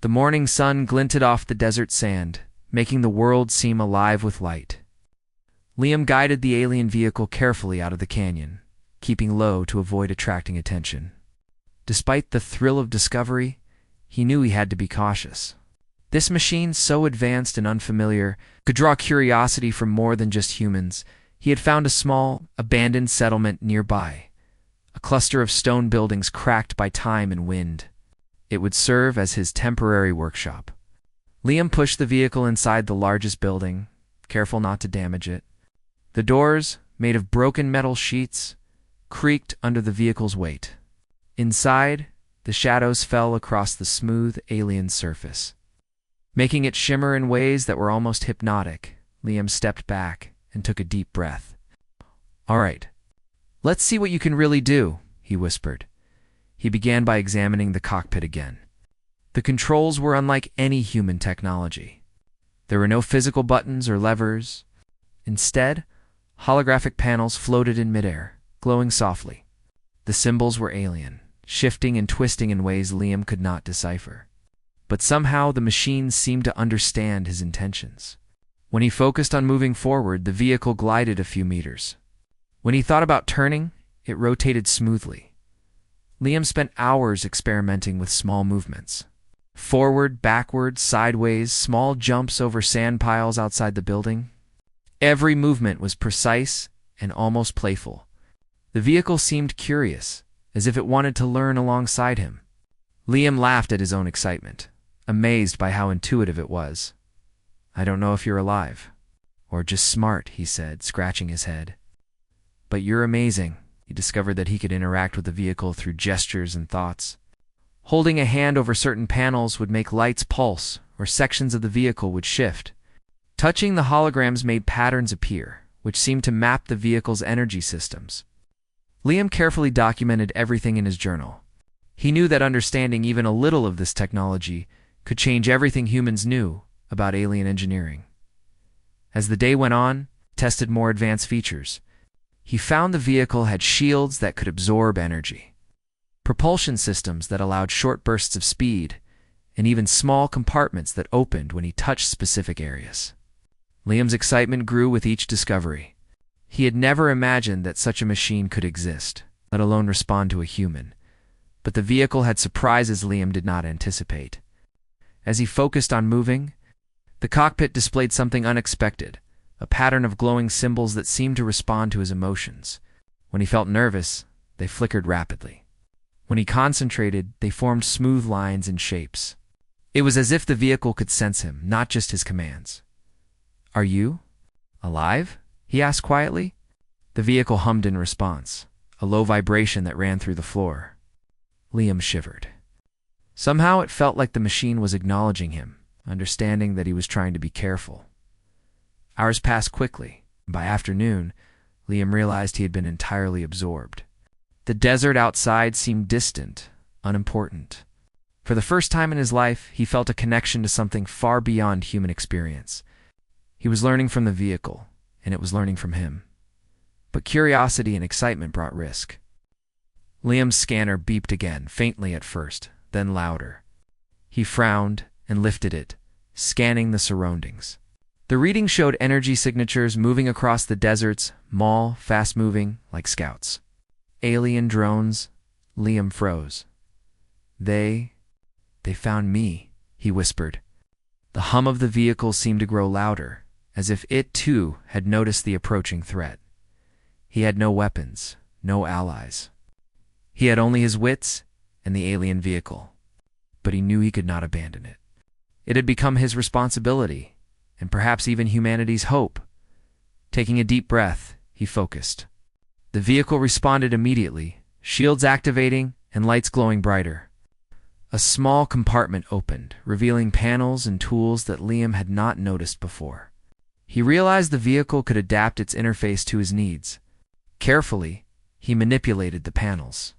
The morning sun glinted off the desert sand, making the world seem alive with light. Liam guided the alien vehicle carefully out of the canyon, keeping low to avoid attracting attention. Despite the thrill of discovery, he knew he had to be cautious. This machine, so advanced and unfamiliar, could draw curiosity from more than just humans. He had found a small, abandoned settlement nearby, a cluster of stone buildings cracked by time and wind. It would serve as his temporary workshop. Liam pushed the vehicle inside the largest building, careful not to damage it. The doors, made of broken metal sheets, creaked under the vehicle's weight. Inside, the shadows fell across the smooth alien surface, making it shimmer in ways that were almost hypnotic. Liam stepped back and took a deep breath. "All right, let's see what you can really do," he whispered. He began by examining the cockpit again. The controls were unlike any human technology. There were no physical buttons or levers. Instead, holographic panels floated in midair, glowing softly. The symbols were alien, shifting and twisting in ways Liam could not decipher. But somehow the machine seemed to understand his intentions. When he focused on moving forward, the vehicle glided a few meters. When he thought about turning, it rotated smoothly. Liam spent hours experimenting with small movements. Forward, backward, sideways, small jumps over sand piles outside the building. Every movement was precise and almost playful. The vehicle seemed curious, as if it wanted to learn alongside him. Liam laughed at his own excitement, amazed by how intuitive it was. "I don't know if you're alive, or just smart," he said, scratching his head. "But you're amazing." He discovered that he could interact with the vehicle through gestures and thoughts. Holding a hand over certain panels would make lights pulse, or sections of the vehicle would shift. Touching the holograms made patterns appear, which seemed to map the vehicle's energy systems. Liam carefully documented everything in his journal. He knew that understanding even a little of this technology could change everything humans knew about alien engineering. As the day went on, he tested more advanced features. He found the vehicle had shields that could absorb energy, propulsion systems that allowed short bursts of speed, and even small compartments that opened when he touched specific areas. Liam's excitement grew with each discovery. He had never imagined that such a machine could exist, let alone respond to a human. But the vehicle had surprises Liam did not anticipate. As he focused on moving, the cockpit displayed something unexpected, a pattern of glowing symbols that seemed to respond to his emotions. When he felt nervous, they flickered rapidly. When he concentrated, they formed smooth lines and shapes. It was as if the vehicle could sense him, not just his commands. "Are you alive?" he asked quietly. The vehicle hummed in response, a low vibration that ran through the floor. Liam shivered. Somehow it felt like the machine was acknowledging him, understanding that he was trying to be careful. Hours passed quickly. By afternoon, Liam realized he had been entirely absorbed. The desert outside seemed distant, unimportant. For the first time in his life, he felt a connection to something far beyond human experience. He was learning from the vehicle, and it was learning from him. But curiosity and excitement brought risk. Liam's scanner beeped again, faintly at first, then louder. He frowned and lifted it, scanning the surroundings. The reading showed energy signatures moving across the desert's mall, fast-moving, like scouts. Alien drones. Liam froze. They found me," he whispered. The hum of the vehicle seemed to grow louder, as if it, too, had noticed the approaching threat. He had no weapons, no allies. He had only his wits and the alien vehicle. But he knew he could not abandon it. It had become his responsibility, and perhaps even humanity's hope. Taking a deep breath, he focused. The vehicle responded immediately, shields activating and lights glowing brighter. A small compartment opened, revealing panels and tools that Liam had not noticed before. He realized the vehicle could adapt its interface to his needs. Carefully, he manipulated the panels.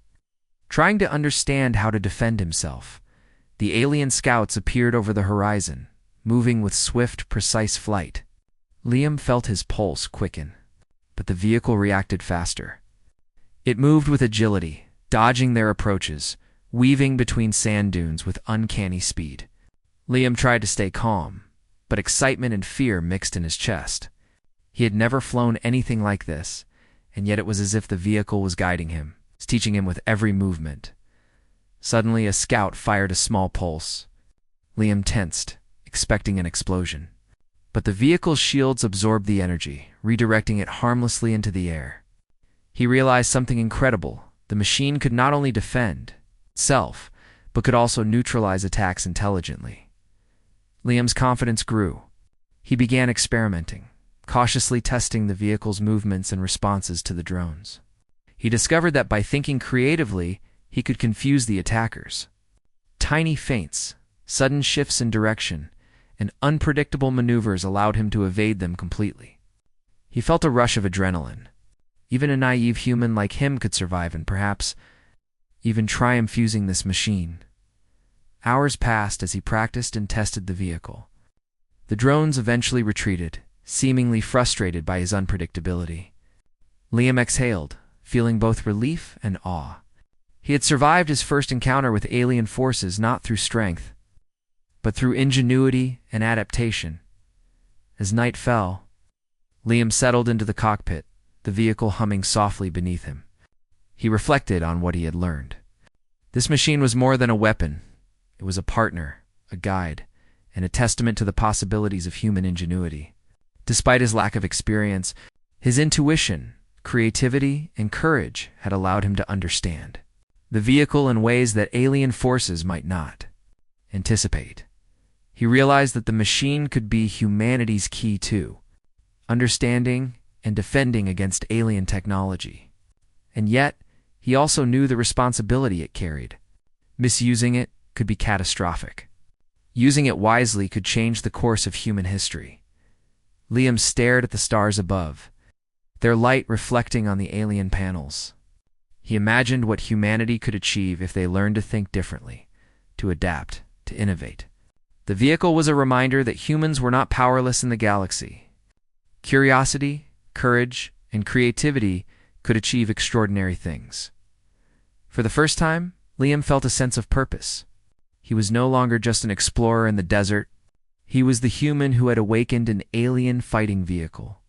Trying to understand how to defend himself, the alien scouts appeared over the horizon, moving with swift, precise flight. Liam felt his pulse quicken, but the vehicle reacted faster. It moved with agility, dodging their approaches, weaving between sand dunes with uncanny speed. Liam tried to stay calm, but excitement and fear mixed in his chest. He had never flown anything like this, and yet it was as if the vehicle was guiding him, teaching him with every movement. Suddenly, a scout fired a small pulse. Liam tensed, expecting an explosion. But the vehicle's shields absorbed the energy, redirecting it harmlessly into the air. He realized something incredible. The machine could not only defend itself, but could also neutralize attacks intelligently. Liam's confidence grew. He began experimenting, cautiously testing the vehicle's movements and responses to the drones. He discovered that by thinking creatively, he could confuse the attackers. Tiny feints, sudden shifts in direction, and unpredictable maneuvers allowed him to evade them completely. He felt a rush of adrenaline. Even a naive human like him could survive and perhaps even triumph using this machine. Hours passed as he practiced and tested the vehicle. The drones eventually retreated, seemingly frustrated by his unpredictability. Liam exhaled, feeling both relief and awe. He had survived his first encounter with alien forces not through strength, but through ingenuity and adaptation. As night fell, Liam settled into the cockpit, the vehicle humming softly beneath him. He reflected on what he had learned. This machine was more than a weapon. It was a partner, a guide, and a testament to the possibilities of human ingenuity. Despite his lack of experience, his intuition, creativity, and courage had allowed him to understand the vehicle in ways that alien forces might not anticipate. He realized that the machine could be humanity's key to understanding and defending against alien technology. And yet, he also knew the responsibility it carried. Misusing it could be catastrophic. Using it wisely could change the course of human history. Liam stared at the stars above, their light reflecting on the alien panels. He imagined what humanity could achieve if they learned to think differently, to adapt, to innovate. The vehicle was a reminder that humans were not powerless in the galaxy. Curiosity, courage, and creativity could achieve extraordinary things. For the first time, Liam felt a sense of purpose. He was no longer just an explorer in the desert. He was the human who had awakened an alien fighting vehicle.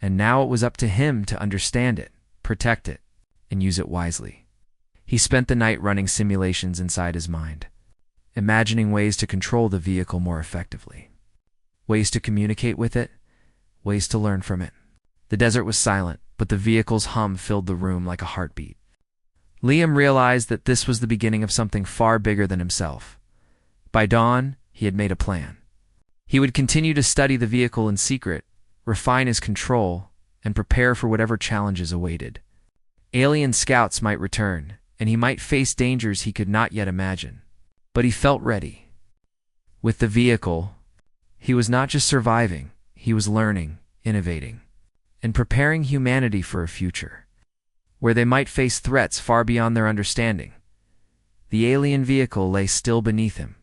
And now it was up to him to understand it, protect it, and use it wisely. He spent the night running simulations inside his mind, imagining ways to control the vehicle more effectively, ways to communicate with it, ways to learn from it. The desert was silent, but the vehicle's hum filled the room like a heartbeat. Liam realized that this was the beginning of something far bigger than himself. By dawn, he had made a plan. He would continue to study the vehicle in secret, refine his control, and prepare for whatever challenges awaited. Alien scouts might return, and he might face dangers he could not yet imagine. But he felt ready. With the vehicle, he was not just surviving, he was learning, innovating, and preparing humanity for a future where they might face threats far beyond their understanding. The alien vehicle lay still beneath him,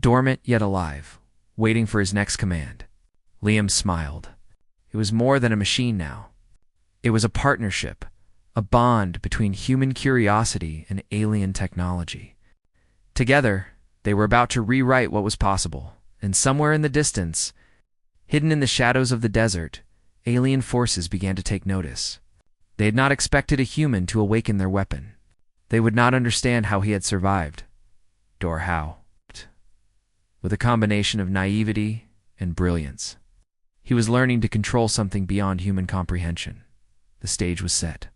dormant yet alive, waiting for his next command. Liam smiled. It was more than a machine now. It was a partnership, a bond between human curiosity and alien technology. Together, they were about to rewrite what was possible, and somewhere in the distance, hidden in the shadows of the desert, alien forces began to take notice. They had not expected a human to awaken their weapon. They would not understand how he had survived, or how. With a combination of naivety and brilliance, he was learning to control something beyond human comprehension. The stage was set.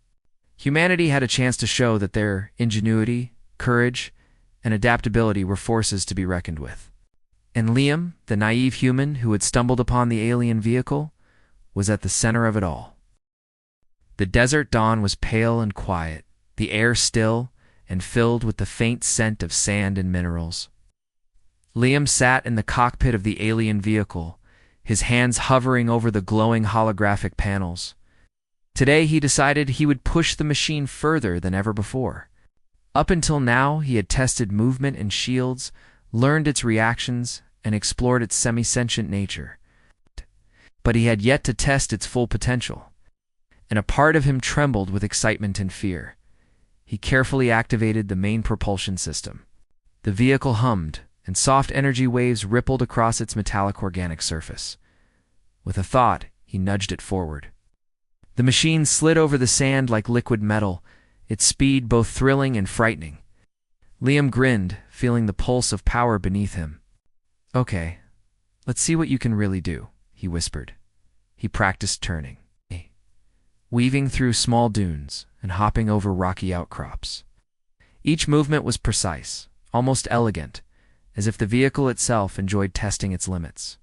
Humanity had a chance to show that their ingenuity, courage, and adaptability were forces to be reckoned with. And Liam, the naive human who had stumbled upon the alien vehicle, was at the center of it all. The desert dawn was pale and quiet, the air still and filled with the faint scent of sand and minerals. Liam sat in the cockpit of the alien vehicle, his hands hovering over the glowing holographic panels. Today he decided he would push the machine further than ever before. Up until now, he had tested movement and shields, learned its reactions, and explored its semi-sentient nature. But he had yet to test its full potential, and a part of him trembled with excitement and fear. He carefully activated the main propulsion system. The vehicle hummed, and soft energy waves rippled across its metallic organic surface. With a thought, he nudged it forward. The machine slid over the sand like liquid metal, its speed both thrilling and frightening. Liam grinned, feeling the pulse of power beneath him. "Okay, let's see what you can really do," he whispered. He practiced turning, weaving through small dunes and hopping over rocky outcrops. Each movement was precise, almost elegant, as if the vehicle itself enjoyed testing its limits.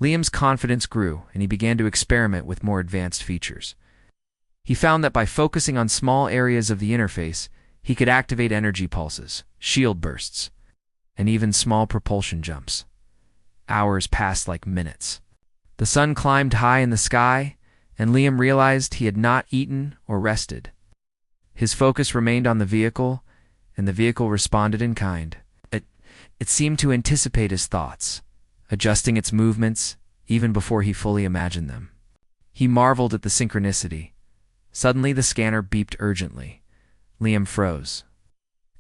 Liam's confidence grew, and he began to experiment with more advanced features. He found that by focusing on small areas of the interface, he could activate energy pulses, shield bursts, and even small propulsion jumps. Hours passed like minutes. The sun climbed high in the sky, and Liam realized he had not eaten or rested. His focus remained on the vehicle, and the vehicle responded in kind. It seemed to anticipate his thoughts, adjusting its movements even before he fully imagined them. He marveled at the synchronicity. Suddenly the scanner beeped urgently. Liam froze.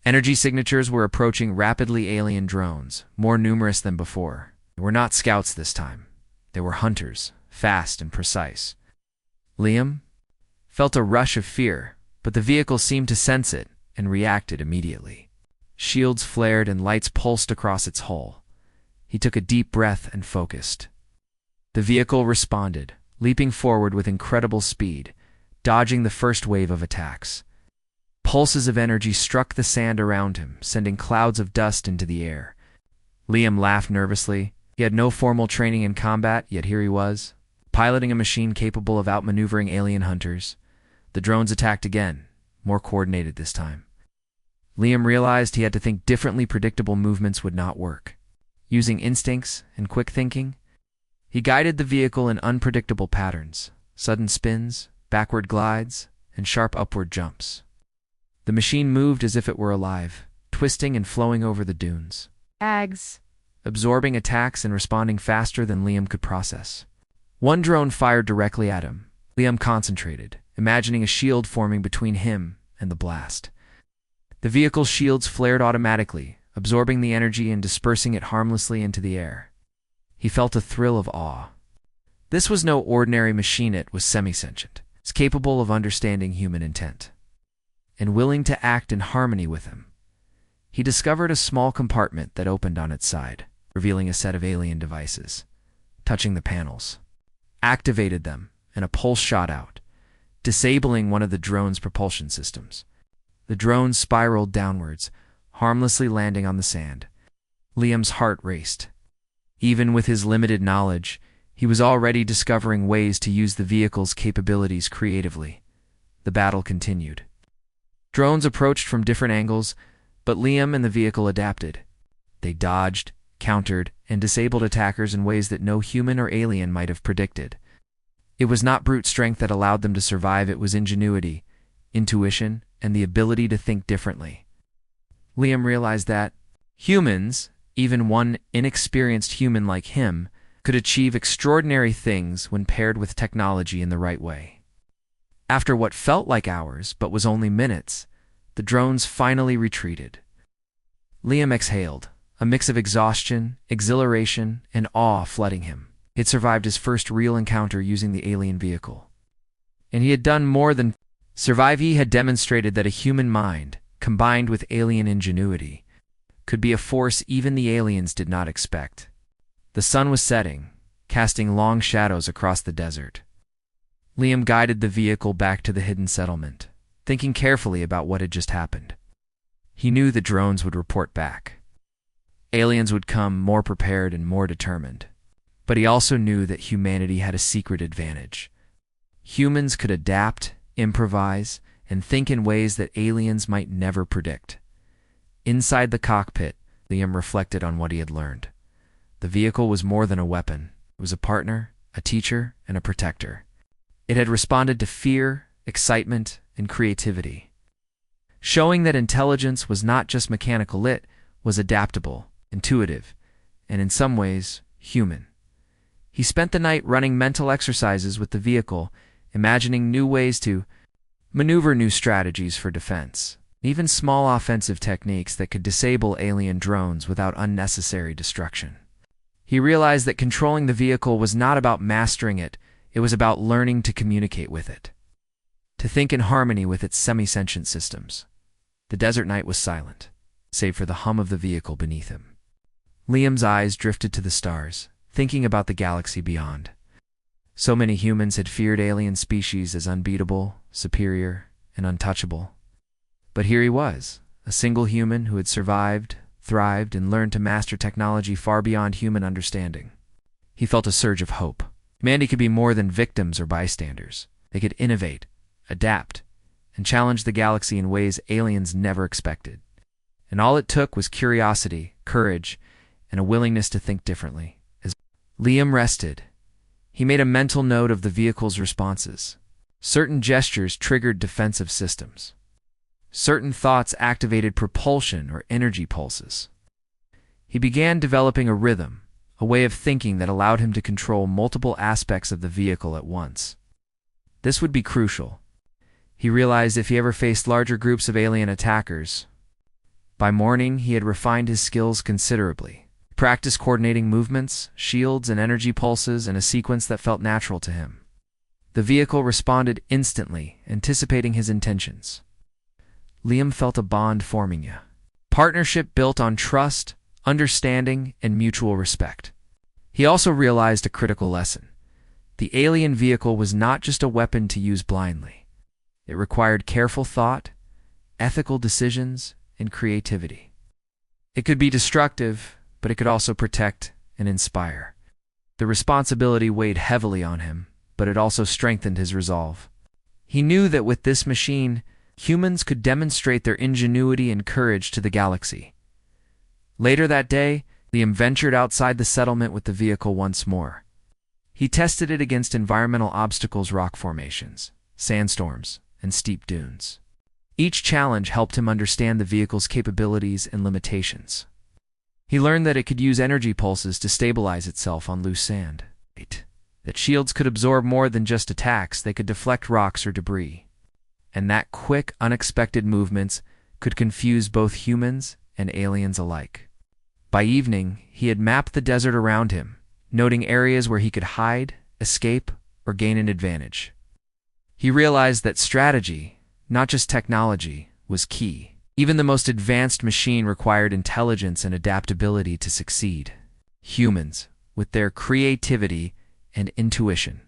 Energy signatures were approaching rapidly alien drones, more numerous than before. They were not scouts this time. They were hunters, fast and precise. Liam felt a rush of fear, but the vehicle seemed to sense it and reacted immediately. Shields flared and lights pulsed across its hull. He took a deep breath and focused. The vehicle responded, leaping forward with incredible speed, dodging the first wave of attacks. Pulses of energy struck the sand around him, sending clouds of dust into the air. Liam laughed nervously. He had no formal training in combat, yet here he was, piloting a machine capable of outmaneuvering alien hunters. The drones attacked again, more coordinated this time. Liam realized he had to think differently. Predictable movements would not work. Using instincts and quick thinking, he guided the vehicle in unpredictable patterns, sudden spins, backward glides, and sharp upward jumps. The machine moved as if it were alive, twisting and flowing over the dunes, absorbing attacks and responding faster than Liam could process. One drone fired directly at him. Liam concentrated, imagining a shield forming between him and the blast. The vehicle's shields flared automatically, absorbing the energy and dispersing it harmlessly into the air. He felt a thrill of awe. This was no ordinary machine. It was semi-sentient. It was capable of understanding human intent and willing to act in harmony with him. He discovered a small compartment that opened on its side, revealing a set of alien devices. Touching the panels, activated them, and a pulse shot out, disabling one of the drone's propulsion systems. The drone spiraled downwards, harmlessly landing on the sand. Liam's heart raced. Even with his limited knowledge, he was already discovering ways to use the vehicle's capabilities creatively. The battle continued. Drones approached from different angles, but Liam and the vehicle adapted. They dodged, countered, and disabled attackers in ways that no human or alien might have predicted. It was not brute strength that allowed them to survive. It was ingenuity, intuition, and the ability to think differently. Liam realized that humans, even one inexperienced human like him, could achieve extraordinary things when paired with technology in the right way. After what felt like hours, but was only minutes, the drones finally retreated. Liam exhaled, a mix of exhaustion, exhilaration, and awe flooding him. He had survived his first real encounter using the alien vehicle. And he had done more than survive. He had demonstrated that a human mind, combined with alien ingenuity, could be a force even the aliens did not expect. The sun was setting, casting long shadows across the desert. Liam guided the vehicle back to the hidden settlement, thinking carefully about what had just happened. He knew the drones would report back. Aliens would come more prepared and more determined. But he also knew that humanity had a secret advantage. Humans could adapt, improvise, and think in ways that aliens might never predict. Inside the cockpit, Liam reflected on what he had learned. The vehicle was more than a weapon. It was a partner, a teacher, and a protector. It had responded to fear, excitement, and creativity, showing that intelligence was not just mechanical. It was adaptable, intuitive, and in some ways, human. He spent the night running mental exercises with the vehicle, imagining new ways to maneuver, new strategies for defense. even small offensive techniques that could disable alien drones without unnecessary destruction. He realized that controlling the vehicle was not about mastering it, it was about learning to communicate with it, to think in harmony with its semi-sentient systems. The desert night was silent, save for the hum of the vehicle beneath him. Liam's eyes drifted to the stars, thinking about the galaxy beyond. So many humans had feared alien species as unbeatable, superior, and untouchable. But here he was, a single human who had survived, thrived, and learned to master technology far beyond human understanding. He felt a surge of hope. Humanity could be more than victims or bystanders. They could innovate, adapt, and challenge the galaxy in ways aliens never expected. And all it took was curiosity, courage, and a willingness to think differently. As Liam rested, he made a mental note of the vehicle's responses. Certain gestures triggered defensive systems. Certain thoughts activated propulsion or energy pulses. He began developing a rhythm, a way of thinking that allowed him to control multiple aspects of the vehicle at once. This would be crucial. He realized if he ever faced larger groups of alien attackers. By morning, he had refined his skills considerably. He practiced coordinating movements, shields, and energy pulses in a sequence that felt natural to him. The vehicle responded instantly, anticipating his intentions. Liam felt a bond forming. Partnership built on trust, understanding, and mutual respect. He also realized a critical lesson. The alien vehicle was not just a weapon to use blindly. It required careful thought, ethical decisions, and creativity. It could be destructive, but it could also protect and inspire. The responsibility weighed heavily on him, but it also strengthened his resolve. He knew that with this machine, humans could demonstrate their ingenuity and courage to the galaxy. Later that day, Liam ventured outside the settlement with the vehicle once more. He tested it against environmental obstacles, rock formations, sandstorms, and steep dunes. Each challenge helped him understand the vehicle's capabilities and limitations. He learned that it could use energy pulses to stabilize itself on loose sand. That shields could absorb more than just attacks, they could deflect rocks or debris. And that quick, unexpected movements could confuse both humans and aliens alike. By evening, he had mapped the desert around him, noting areas where he could hide, escape, or gain an advantage. He realized that strategy, not just technology, was key. Even the most advanced machine required intelligence and adaptability to succeed. Humans, with their creativity and intuition,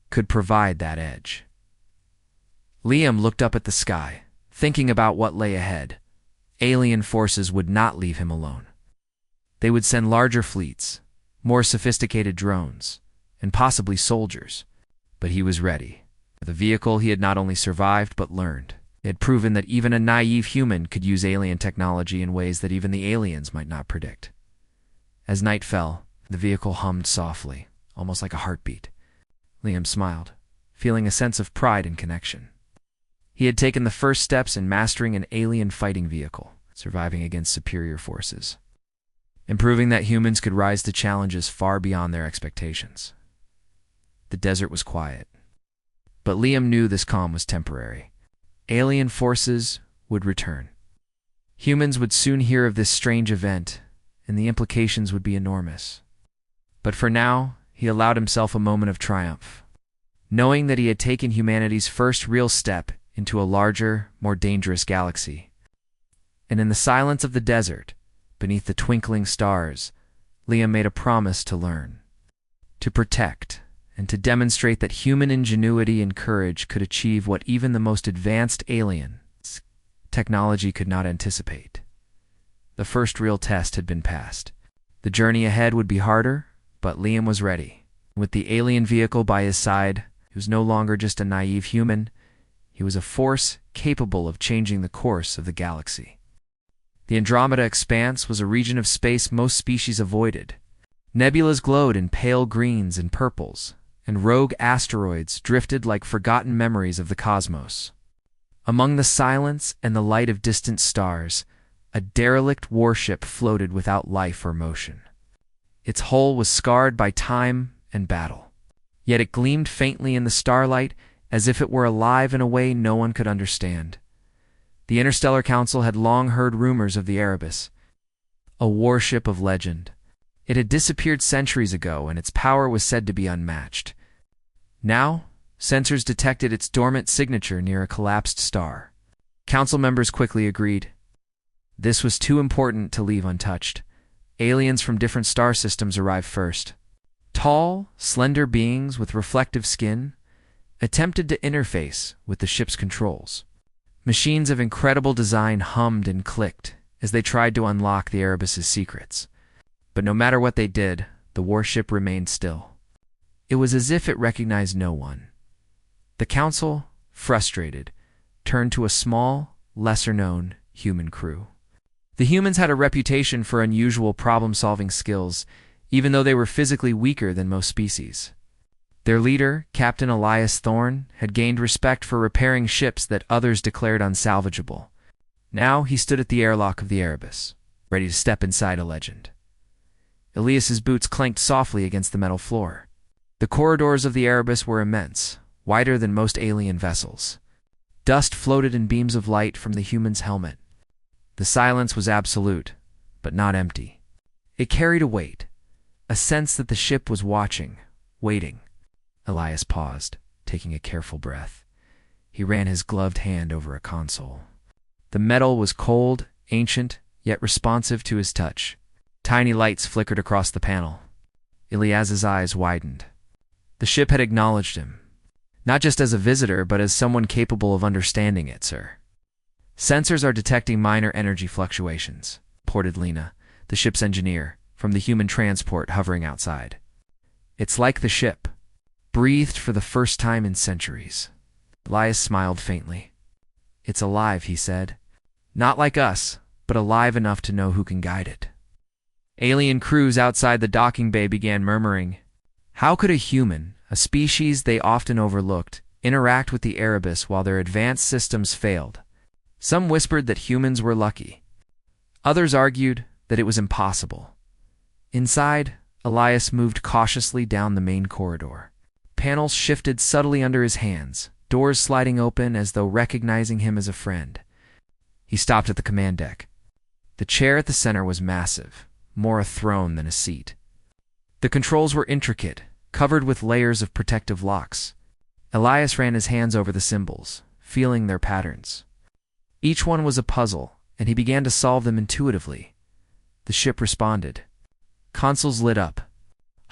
could provide that edge. Liam looked up at the sky, thinking about what lay ahead. Alien forces would not leave him alone. They would send larger fleets, more sophisticated drones, and possibly soldiers. But he was ready. For the vehicle, he had not only survived but learned. It had proven that even a naive human could use alien technology in ways that even the aliens might not predict. As night fell, the vehicle hummed softly, almost like a heartbeat. Liam smiled, feeling a sense of pride and connection. He had taken the first steps in mastering an alien fighting vehicle, surviving against superior forces, and proving that humans could rise to challenges far beyond their expectations. The desert was quiet, but Liam knew this calm was temporary. Alien forces would return. Humans would soon hear of this strange event, and the implications would be enormous. But for now, he allowed himself a moment of triumph, knowing that he had taken humanity's first real step into a larger, more dangerous galaxy. And in the silence of the desert, beneath the twinkling stars, Liam made a promise to learn, to protect, and to demonstrate that human ingenuity and courage could achieve what even the most advanced alien technology could not anticipate. The first real test had been passed. The journey ahead would be harder, but Liam was ready. With the alien vehicle by his side, he was no longer just a naive human. He was a force capable of changing the course of the galaxy. The Andromeda Expanse was a region of space most species avoided. Nebulas glowed in pale greens and purples, and rogue asteroids drifted like forgotten memories of the cosmos. Among the silence and the light of distant stars, a derelict warship floated without life or motion. Its hull was scarred by time and battle, yet it gleamed faintly in the starlight as if it were alive in a way no one could understand. The Interstellar Council had long heard rumors of the Erebus, a warship of legend. It had disappeared centuries ago, and its power was said to be unmatched. Now, sensors detected its dormant signature near a collapsed star. Council members quickly agreed. This was too important to leave untouched. Aliens from different star systems arrived first. Tall, slender beings with reflective skin attempted to interface with the ship's controls. Machines of incredible design hummed and clicked as they tried to unlock the Erebus's secrets. But no matter what they did, the warship remained still. It was as if it recognized no one. The Council, frustrated, turned to a small, lesser-known human crew. The humans had a reputation for unusual problem-solving skills, even though they were physically weaker than most species. Their leader, Captain Elias Thorne, had gained respect for repairing ships that others declared unsalvageable. Now he stood at the airlock of the Erebus, ready to step inside a legend. Elias's boots clanked softly against the metal floor. The corridors of the Erebus were immense, wider than most alien vessels. Dust floated in beams of light from the human's helmet. The silence was absolute, but not empty. It carried a weight, a sense that the ship was watching, waiting. Elias paused, taking a careful breath. He ran his gloved hand over a console. The metal was cold, ancient, yet responsive to his touch. Tiny lights flickered across the panel. Elias's eyes widened. The ship had acknowledged him. Not just as a visitor, but as someone capable of understanding it, sir. Sensors are detecting minor energy fluctuations, reported Lena, the ship's engineer, from the human transport hovering outside. It's like the ship breathed for the first time in centuries. Elias smiled faintly. It's alive, he said. Not like us, but alive enough to know who can guide it. Alien crews outside the docking bay began murmuring. How could a human, a species they often overlooked, interact with the Erebus while their advanced systems failed? Some whispered that humans were lucky. Others argued that it was impossible. Inside, Elias moved cautiously down the main corridor. Panels shifted subtly under his hands, doors sliding open as though recognizing him as a friend. He stopped at the command deck. The chair at the center was massive, more a throne than a seat. The controls were intricate, covered with layers of protective locks. Elias ran his hands over the symbols, feeling their patterns. Each one was a puzzle, and he began to solve them intuitively. The ship responded. Consoles lit up.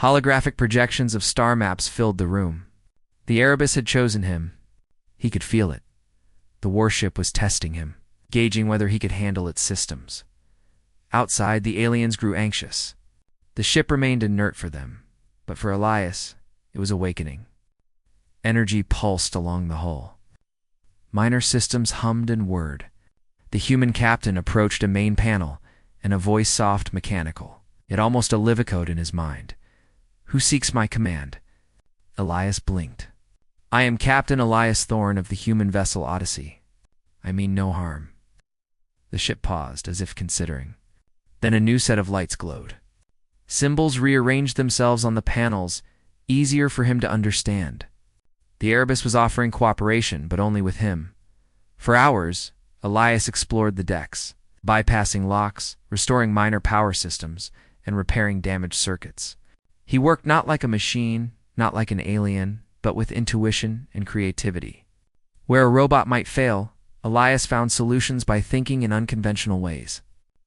Holographic projections of star maps filled the room. The Erebus had chosen him. He could feel it. The warship was testing him, gauging whether he could handle its systems. Outside, the aliens grew anxious. The ship remained inert for them, but for Elias, it was awakening. Energy pulsed along the hull. Minor systems hummed and whirred. The human captain approached a main panel, and a voice soft, mechanical, yet almost alivicoed in his mind. Who seeks my command? Elias blinked. I am Captain Elias Thorne of the human vessel Odyssey. I mean no harm. The ship paused, as if considering. Then a new set of lights glowed. Symbols rearranged themselves on the panels, easier for him to understand. The Erebus was offering cooperation, but only with him. For hours, Elias explored the decks, bypassing locks, restoring minor power systems, and repairing damaged circuits. He worked not like a machine, not like an alien, but with intuition and creativity. Where a robot might fail, Elias found solutions by thinking in unconventional ways.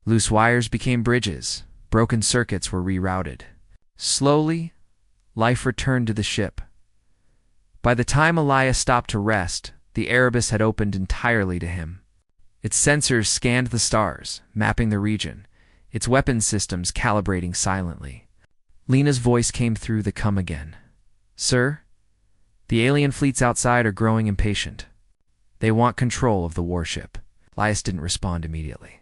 Loose wires became bridges, broken circuits were rerouted. Slowly, life returned to the ship. By the time Elias stopped to rest, the Erebus had opened entirely to him. Its sensors scanned the stars, mapping the region, its weapons systems calibrating silently. Lena's voice came through the come again. Sir, the alien fleets outside are growing impatient. They want control of the warship. Elias didn't respond immediately.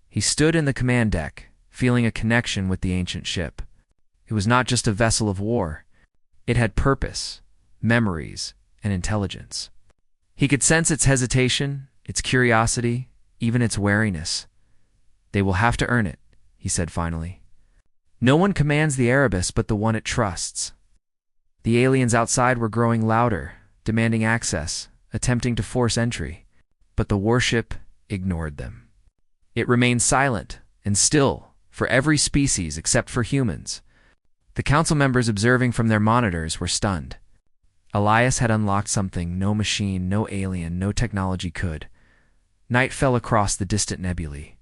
He stood in the command deck, feeling a connection with the ancient ship. It was not just a vessel of war. It had purpose, memories, and intelligence. He could sense its hesitation, its curiosity, even its wariness. They will have to earn it, he said finally. No one commands the Erebus but the one it trusts. The aliens outside were growing louder, demanding access, attempting to force entry. But the warship, ignored them. It remained silent and still for every species except for humans. The council members observing from their monitors were stunned. Elias had unlocked something no machine, no alien, no technology could. Night fell across the distant nebulae.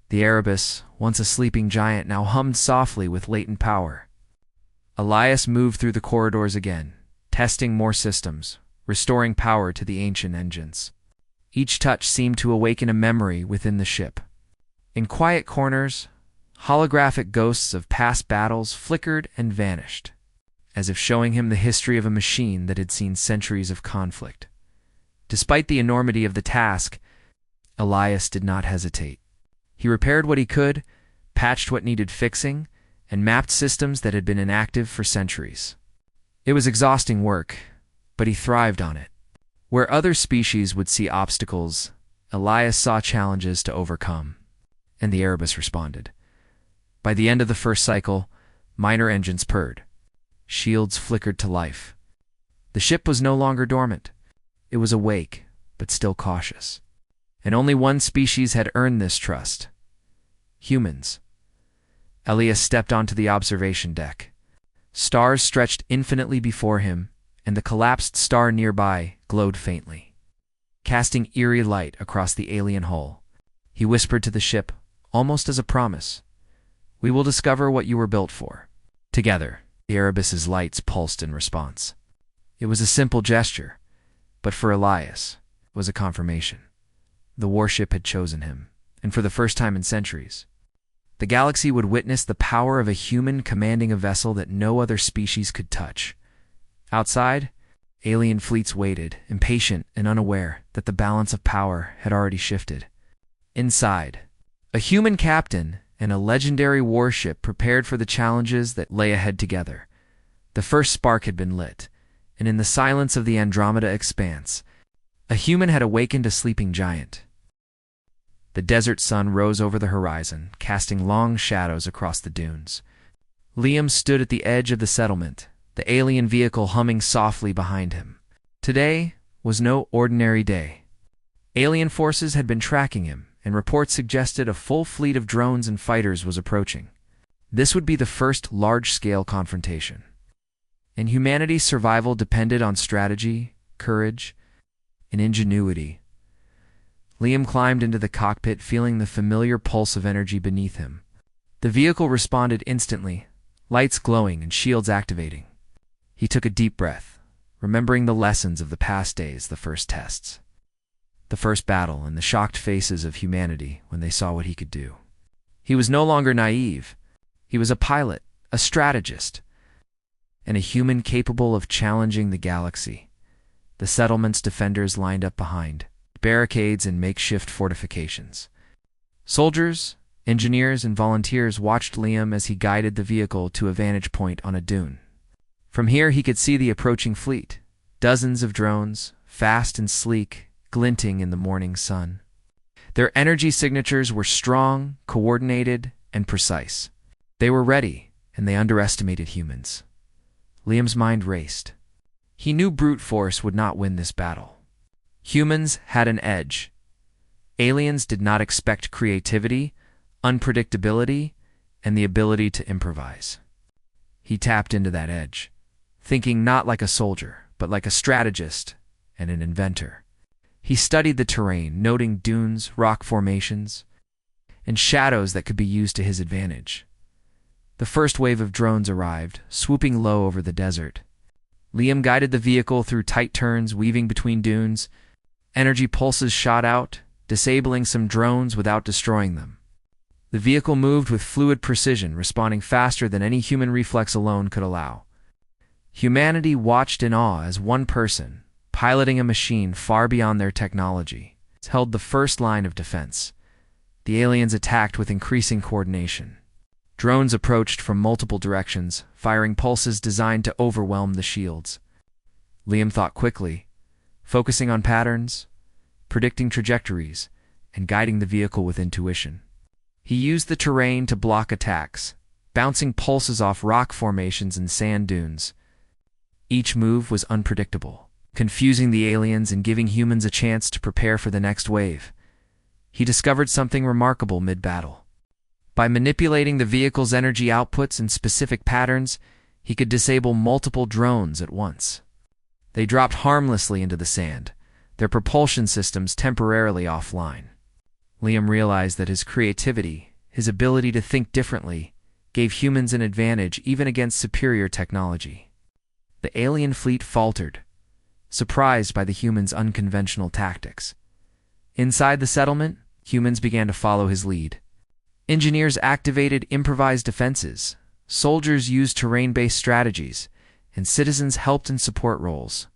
The Erebus, once a sleeping giant, now hummed softly with latent power. Elias moved through the corridors again, testing more systems, restoring power to the ancient engines. Each touch seemed to awaken a memory within the ship. In quiet corners, holographic ghosts of past battles flickered and vanished, as if showing him the history of a machine that had seen centuries of conflict. Despite the enormity of the task, Elias did not hesitate. He repaired what he could, patched what needed fixing, and mapped systems that had been inactive for centuries. It was exhausting work, but he thrived on it. Where other species would see obstacles, Elias saw challenges to overcome, and the Erebus responded. By the end of the first cycle, minor engines purred. Shields flickered to life. The ship was no longer dormant. It was awake, but still cautious. And only one species had earned this trust: humans. Elias stepped onto the observation deck. Stars stretched infinitely before him, and the collapsed star nearby glowed faintly, casting eerie light across the alien hull. He whispered to the ship, almost as a promise, "We will discover what you were built for." Together, the Erebus's lights pulsed in response. It was a simple gesture, but for Elias, it was a confirmation. The warship had chosen him, and for the first time in centuries, the galaxy would witness the power of a human commanding a vessel that no other species could touch. Outside, alien fleets waited, impatient and unaware that the balance of power had already shifted. Inside, a human captain and a legendary warship prepared for the challenges that lay ahead together. The first spark had been lit, and in the silence of the Andromeda expanse, a human had awakened a sleeping giant. The desert sun rose over the horizon, casting long shadows across the dunes. Liam stood at the edge of the settlement, the alien vehicle humming softly behind him. Today was no ordinary day. Alien forces had been tracking him, and reports suggested a full fleet of drones and fighters was approaching. This would be the first large-scale confrontation. And humanity's survival depended on strategy, courage, and ingenuity. Liam climbed into the cockpit, feeling the familiar pulse of energy beneath him. The vehicle responded instantly, lights glowing and shields activating. He took a deep breath, remembering the lessons of the past days, the first tests, the first battle, and the shocked faces of humanity when they saw what he could do. He was no longer naive. He was a pilot, a strategist, and a human capable of challenging the galaxy. The settlement's defenders lined up behind, barricades and makeshift fortifications. Soldiers, engineers, and volunteers watched Liam as he guided the vehicle to a vantage point on a dune. From here he could see the approaching fleet, dozens of drones, fast and sleek, glinting in the morning sun. Their energy signatures were strong, coordinated, and precise. They were ready, and they underestimated humans. Liam's mind raced. He knew brute force would not win this battle. Humans had an edge. Aliens did not expect creativity, unpredictability, and the ability to improvise. He tapped into that edge, thinking not like a soldier, but like a strategist and an inventor. He studied the terrain, noting dunes, rock formations, and shadows that could be used to his advantage. The first wave of drones arrived, swooping low over the desert. Liam guided the vehicle through tight turns, weaving between dunes. Energy pulses shot out, disabling some drones without destroying them. The vehicle moved with fluid precision, responding faster than any human reflex alone could allow. Humanity watched in awe as one person, piloting a machine far beyond their technology, held the first line of defense. The aliens attacked with increasing coordination. Drones approached from multiple directions, firing pulses designed to overwhelm the shields. Liam thought quickly, focusing on patterns, predicting trajectories, and guiding the vehicle with intuition. He used the terrain to block attacks, bouncing pulses off rock formations and sand dunes. Each move was unpredictable, confusing the aliens and giving humans a chance to prepare for the next wave. he discovered something remarkable mid-battle. By manipulating the vehicle's energy outputs in specific patterns, he could disable multiple drones at once. They dropped harmlessly into the sand, their propulsion systems temporarily offline. Liam realized that his creativity, his ability to think differently, gave humans an advantage even against superior technology. The alien fleet faltered, surprised by the humans' unconventional tactics. Inside the settlement, humans began to follow his lead. Engineers activated improvised defenses, soldiers used terrain-based strategies, and citizens helped in support roles.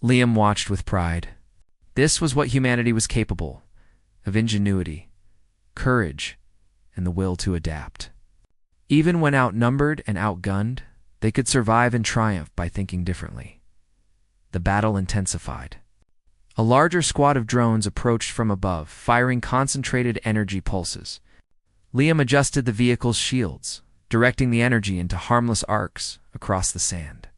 Liam watched with pride. This was what humanity was capable of: ingenuity, courage, and the will to adapt. Even when outnumbered and outgunned, they could survive and triumph by thinking differently. The battle intensified. A larger squad of drones approached from above, firing concentrated energy pulses. Liam adjusted the vehicle's shields, directing the energy into harmless arcs across the sand.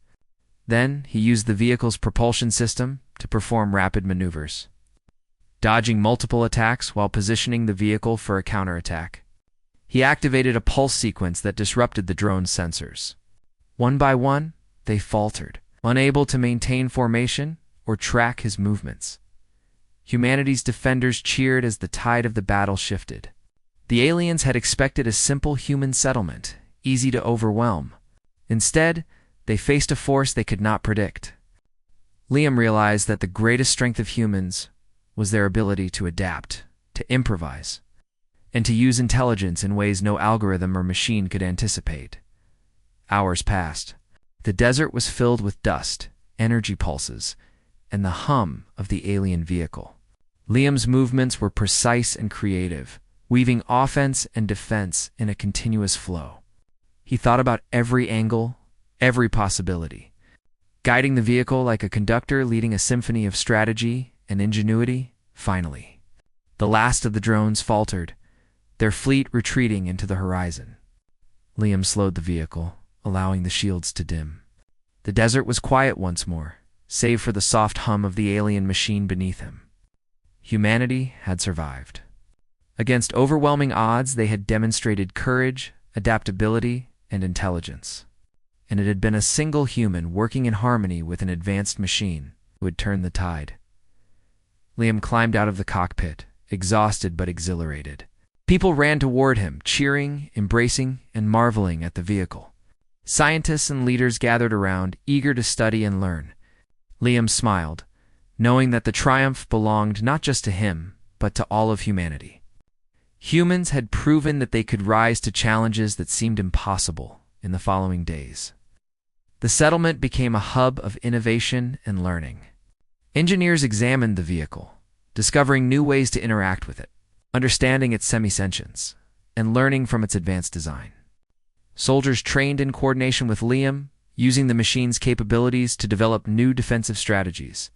Then he used the vehicle's propulsion system to perform rapid maneuvers, dodging multiple attacks while positioning the vehicle for a counterattack. He activated a pulse sequence that disrupted the drone's sensors. One by one, they faltered, unable to maintain formation or track his movements. Humanity's defenders cheered as the tide of the battle shifted. The aliens had expected a simple human settlement, easy to overwhelm. Instead, they faced a force they could not predict. Liam realized that the greatest strength of humans was their ability to adapt, to improvise, and to use intelligence in ways no algorithm or machine could anticipate. Hours passed. The desert was filled with dust, energy pulses, and the hum of the alien vehicle. Liam's movements were precise and creative, weaving offense and defense in a continuous flow. He thought about every angle, every possibility, guiding the vehicle like a conductor leading a symphony of strategy and ingenuity. Finally, the last of the drones faltered, their fleet retreating into the horizon. Liam slowed the vehicle, allowing the shields to dim. The desert was quiet once more, save for the soft hum of the alien machine beneath him. Humanity had survived. Against overwhelming odds, they had demonstrated courage, adaptability, and intelligence. And it had been a single human working in harmony with an advanced machine who had turned the tide. Liam climbed out of the cockpit, exhausted but exhilarated. People ran toward him, cheering, embracing, and marveling at the vehicle. Scientists and leaders gathered around, eager to study and learn. Liam smiled, knowing that the triumph belonged not just to him, but to all of humanity. Humans had proven that they could rise to challenges that seemed impossible in the following days. The settlement became a hub of innovation and learning. Engineers examined the vehicle, discovering new ways to interact with it, understanding its semi-sentience, and learning from its advanced design. Soldiers trained in coordination with Liam, using the machine's capabilities to develop new defensive strategies.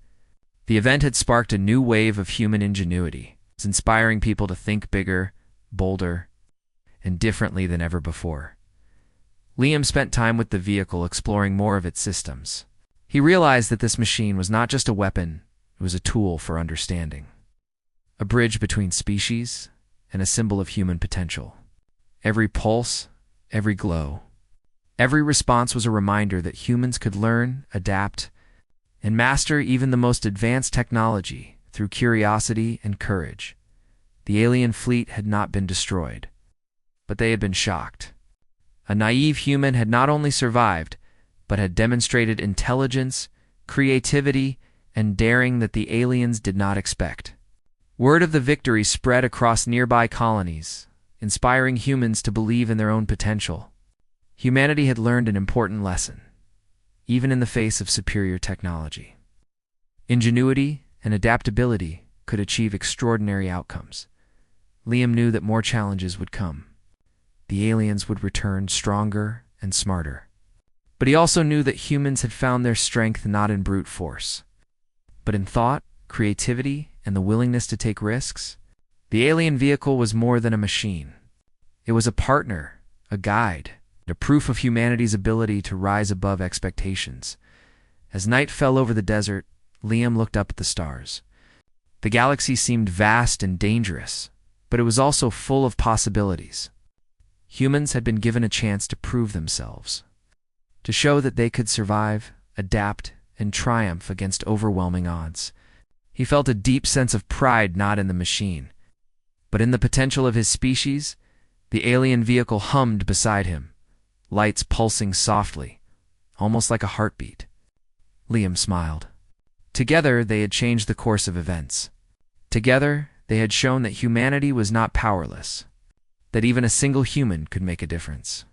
The event had sparked a new wave of human ingenuity, inspiring people to think bigger, bolder, and differently than ever before. Liam spent time with the vehicle exploring more of its systems. He realized that this machine was not just a weapon, it was a tool for understanding. A bridge between species and a symbol of human potential. Every pulse, every glow, every response was a reminder that humans could learn, adapt, and master even the most advanced technology through curiosity and courage. The alien fleet had not been destroyed, but they had been shocked. A naive human had not only survived, but had demonstrated intelligence, creativity, and daring that the aliens did not expect. Word of the victory spread across nearby colonies, inspiring humans to believe in their own potential. Humanity had learned an important lesson, even in the face of superior technology. Ingenuity and adaptability could achieve extraordinary outcomes. Liam knew that more challenges would come. The aliens would return stronger and smarter. But he also knew that humans had found their strength not in brute force, but in thought, creativity, and the willingness to take risks. The alien vehicle was more than a machine. It was a partner, a guide, and a proof of humanity's ability to rise above expectations. As night fell over the desert, Liam looked up at the stars. The galaxy seemed vast and dangerous, but it was also full of possibilities. Humans had been given a chance to prove themselves, to show that they could survive, adapt, and triumph against overwhelming odds. He felt a deep sense of pride not in the machine, but in the potential of his species. The alien vehicle hummed beside him, lights pulsing softly, almost like a heartbeat. Liam smiled. Together, they had changed the course of events. Together, they had shown that humanity was not powerless, that even a single human could make a difference,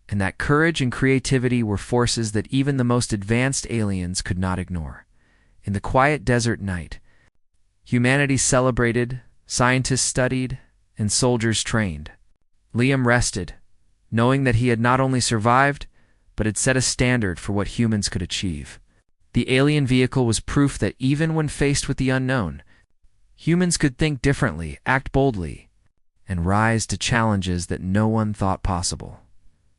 and that courage and creativity were forces that even the most advanced aliens could not ignore. In the quiet desert night, humanity celebrated, scientists studied, and soldiers trained. Liam rested, knowing that he had not only survived, but had set a standard for what humans could achieve. The alien vehicle was proof that even when faced with the unknown, humans could think differently, act boldly, and rise to challenges that no one thought possible.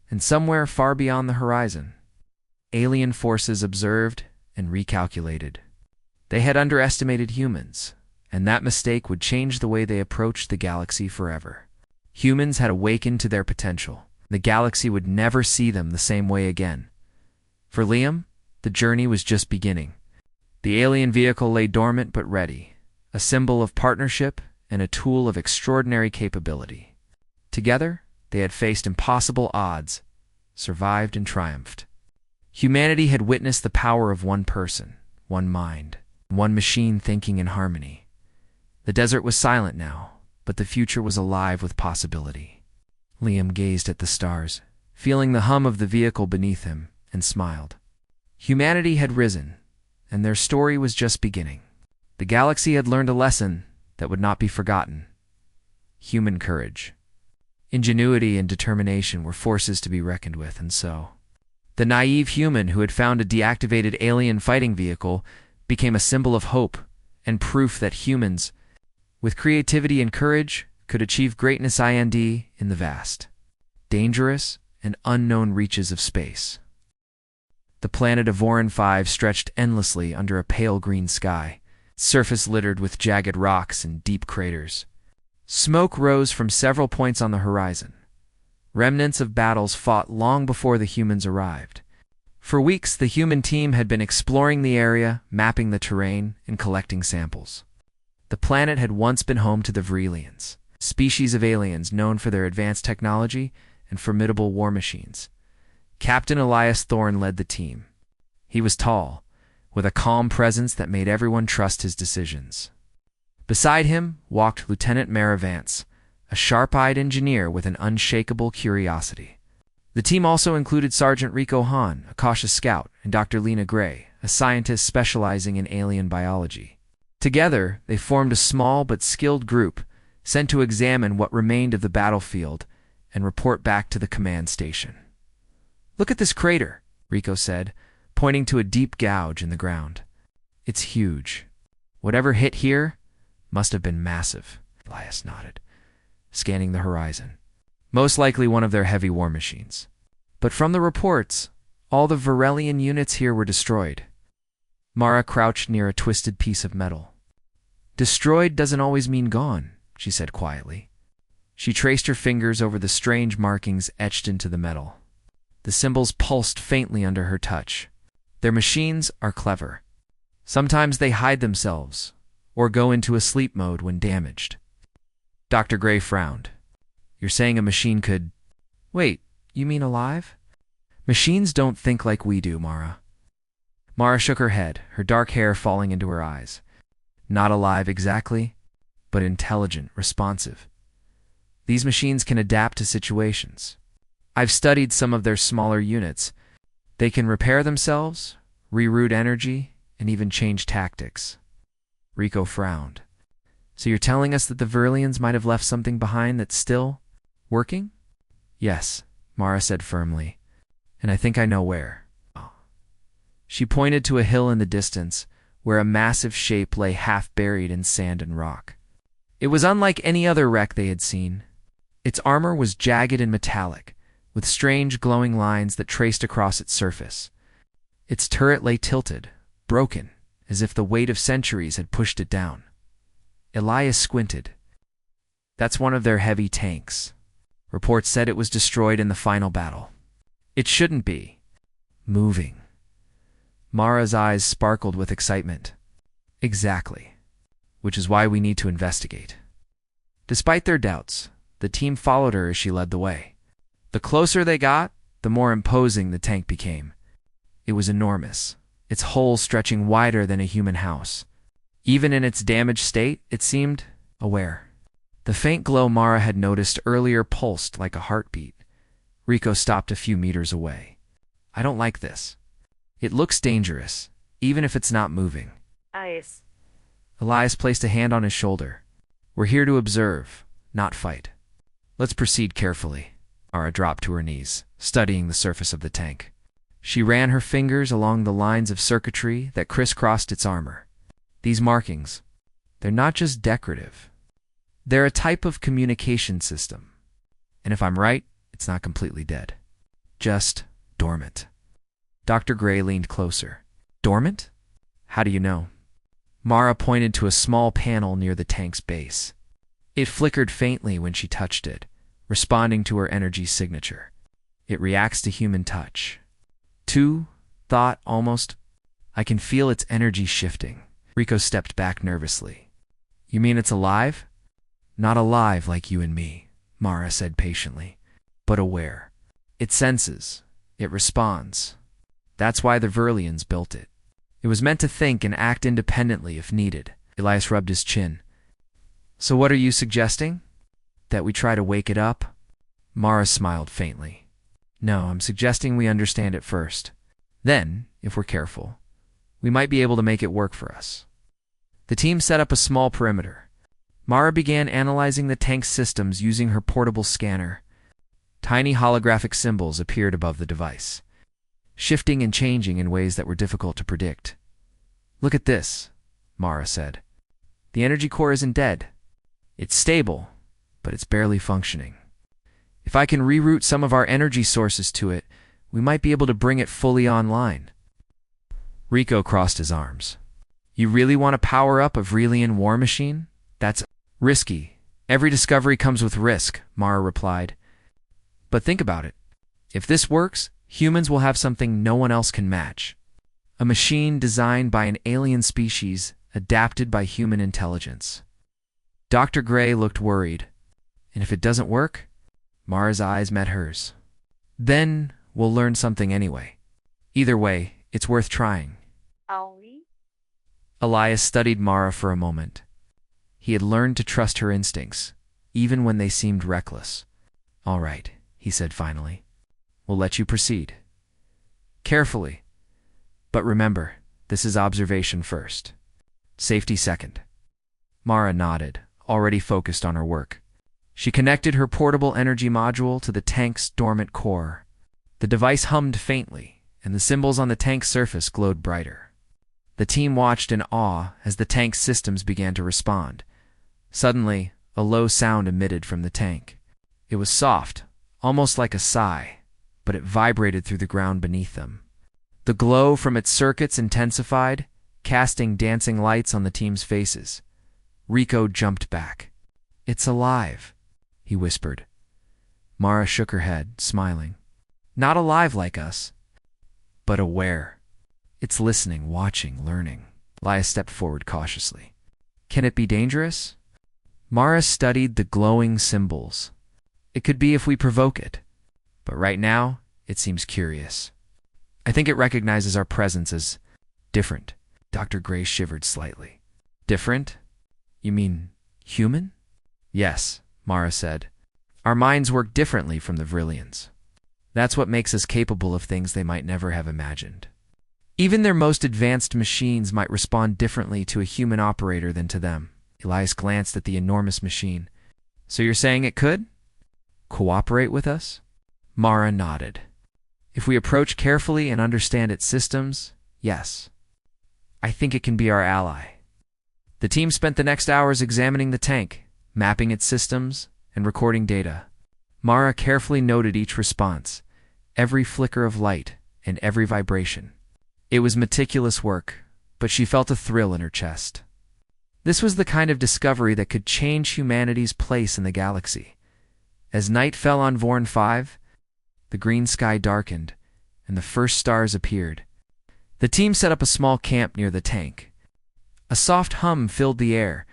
And somewhere far beyond the horizon, alien forces observed and recalculated. They had underestimated humans, and that mistake would change the way they approached the galaxy forever. Humans had awakened to their potential. The galaxy would never see them the same way again. For Liam, the journey was just beginning. The alien vehicle lay dormant but ready, a symbol of partnership and a tool of extraordinary capability. Together, they had faced impossible odds, survived and triumphed. Humanity had witnessed the power of one person, one mind, one machine thinking in harmony. The desert was silent now, but the future was alive with possibility. Liam gazed at the stars, feeling the hum of the vehicle beneath him, and smiled. Humanity had risen, and their story was just beginning. The galaxy had learned a lesson that would not be forgotten: human courage. Ingenuity and determination were forces to be reckoned with, and so the naive human who had found a deactivated alien fighting vehicle became a symbol of hope and proof that humans, with creativity and courage, could achieve greatness in the vast, dangerous, and unknown reaches of space. The planet of Voron 5 stretched endlessly under a pale green sky, its surface littered with jagged rocks and deep craters. Smoke rose from several points on the horizon, remnants of battles fought long before the humans arrived. For weeks, the human team had been exploring the area, mapping the terrain, and collecting samples. The planet had once been home to the Vrelians, a species of aliens known for their advanced technology and formidable war machines. Captain Elias Thorne led the team. He was tall, with a calm presence that made everyone trust his decisions. Beside him walked Lieutenant Mara Vance, a sharp-eyed engineer with an unshakable curiosity. The team also included Sergeant Rico Hahn, a cautious scout, and Dr. Lena Gray, a scientist specializing in alien biology. Together, they formed a small but skilled group, sent to examine what remained of the battlefield and report back to the command station. "Look at this crater," Rico said, pointing to a deep gouge in the ground. "It's huge. Whatever hit here must have been massive." Elias nodded, scanning the horizon. "Most likely one of their heavy war machines. But from the reports, all the Varelian units here were destroyed." Mara crouched near a twisted piece of metal. "Destroyed doesn't always mean gone," she said quietly. She traced her fingers over the strange markings etched into the metal. The symbols pulsed faintly under her touch. "Their machines are clever. Sometimes they hide themselves, or go into a sleep mode when damaged." Dr. Gray frowned. "You're saying a machine could—" "Wait, you mean alive?" "Machines don't think like we do, Mara." Mara shook her head, her dark hair falling into her eyes. "Not alive exactly, but intelligent, responsive. These machines can adapt to situations. I've studied some of their smaller units. They can repair themselves, reroute energy, and even change tactics." Rico frowned. "So you're telling us that the Verlians might have left something behind that's still working?" "Yes," Mara said firmly. "And I think I know where." She pointed to a hill in the distance, where a massive shape lay half buried in sand and rock. It was unlike any other wreck they had seen. Its armor was jagged and metallic, with strange glowing lines that traced across its surface. Its turret lay tilted, broken, as if the weight of centuries had pushed it down. Elias squinted. That's one of their heavy tanks. Reports said it was destroyed in the final battle. It shouldn't be. Moving. Mara's eyes sparkled with excitement. Exactly. Which is why we need to investigate. Despite their doubts, the team followed her as she led the way. The closer they got, the more imposing the tank became. It was enormous, its hull stretching wider than a human house. Even in its damaged state, it seemed aware. The faint glow Mara had noticed earlier pulsed like a heartbeat. Rico stopped a few meters away. I don't like this. It looks dangerous, even if it's not moving. Ice. Elias placed a hand on his shoulder. We're here to observe, not fight. Let's proceed carefully. Mara dropped to her knees, studying the surface of the tank. She ran her fingers along the lines of circuitry that crisscrossed its armor. These markings, they're not just decorative. They're a type of communication system. And if I'm right, it's not completely dead. Just dormant. Dr. Gray leaned closer. Dormant? How do you know? Mara pointed to a small panel near the tank's base. It flickered faintly when she touched it, responding to her energy signature. It reacts to human touch. Thought, almost. I can feel its energy shifting. Rico stepped back nervously. You mean it's alive? Not alive like you and me, Mara said patiently, but aware. It senses. It responds. That's why the Verlians built it. It was meant to think and act independently if needed. Elias rubbed his chin. So what are you suggesting? That we try to wake it up? Mara smiled faintly. No, I'm suggesting we understand it first. Then, if we're careful, we might be able to make it work for us. The team set up a small perimeter. Mara began analyzing the tank's systems using her portable scanner. Tiny holographic symbols appeared above the device, shifting and changing in ways that were difficult to predict. Look at this, Mara said. The energy core isn't dead. It's stable, but it's barely functioning. If I can reroute some of our energy sources to it, we might be able to bring it fully online. Rico crossed his arms. You really want to power up a Vrelian war machine? That's risky. Every discovery comes with risk, Mara replied. But think about it. If this works, humans will have something no one else can match. A machine designed by an alien species, adapted by human intelligence. Dr. Gray looked worried. And if it doesn't work? Mara's eyes met hers. Then we'll learn something anyway. Either way, it's worth trying. Elias studied Mara for a moment. He had learned to trust her instincts, even when they seemed reckless. All right, he said finally. We'll let you proceed. Carefully. But remember, this is observation first. Safety second. Mara nodded, already focused on her work. She connected her portable energy module to the tank's dormant core. The device hummed faintly, and the symbols on the tank's surface glowed brighter. The team watched in awe as the tank's systems began to respond. Suddenly, a low sound emitted from the tank. It was soft, almost like a sigh, but it vibrated through the ground beneath them. The glow from its circuits intensified, casting dancing lights on the team's faces. Rico jumped back. It's alive, he whispered. Mara shook her head, smiling. Not alive like us, but aware. It's listening, watching, learning. Elias stepped forward cautiously. Can it be dangerous? Mara studied the glowing symbols. It could be if we provoke it, but right now, it seems curious. I think it recognizes our presence as different. Dr. Gray shivered slightly. Different? You mean human? Yes, Mara said. Our minds work differently from the Vrilians. That's what makes us capable of things they might never have imagined. Even their most advanced machines might respond differently to a human operator than to them. Elias glanced at the enormous machine. So you're saying it could cooperate with us? Mara nodded. If we approach carefully and understand its systems, yes. I think it can be our ally. The team spent the next hours examining the tank, mapping its systems, and recording data. Mara carefully noted each response, every flicker of light, and every vibration. It was meticulous work, but she felt a thrill in her chest. This was the kind of discovery that could change humanity's place in the galaxy. As night fell on Vorn 5, the green sky darkened, and the first stars appeared. The team set up a small camp near the tank. A soft hum filled the air,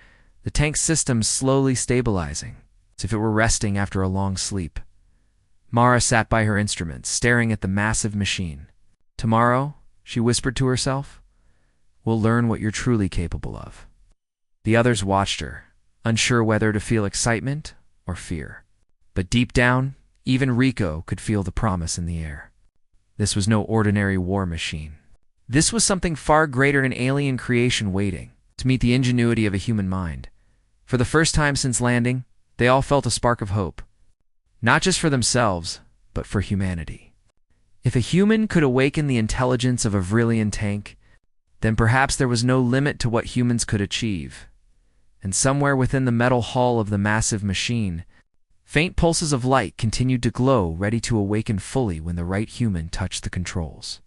the tank's systems slowly stabilizing, as if it were resting after a long sleep. Mara sat by her instruments, staring at the massive machine. "Tomorrow," she whispered to herself, "we'll learn what you're truly capable of." The others watched her, unsure whether to feel excitement or fear. But deep down, even Rico could feel the promise in the air. This was no ordinary war machine. This was something far greater than alien creation waiting to meet the ingenuity of a human mind. For the first time since landing, they all felt a spark of hope. Not just for themselves, but for humanity. If a human could awaken the intelligence of a Vrillian tank, then perhaps there was no limit to what humans could achieve. And somewhere within the metal hull of the massive machine, faint pulses of light continued to glow, ready to awaken fully when the right human touched the controls.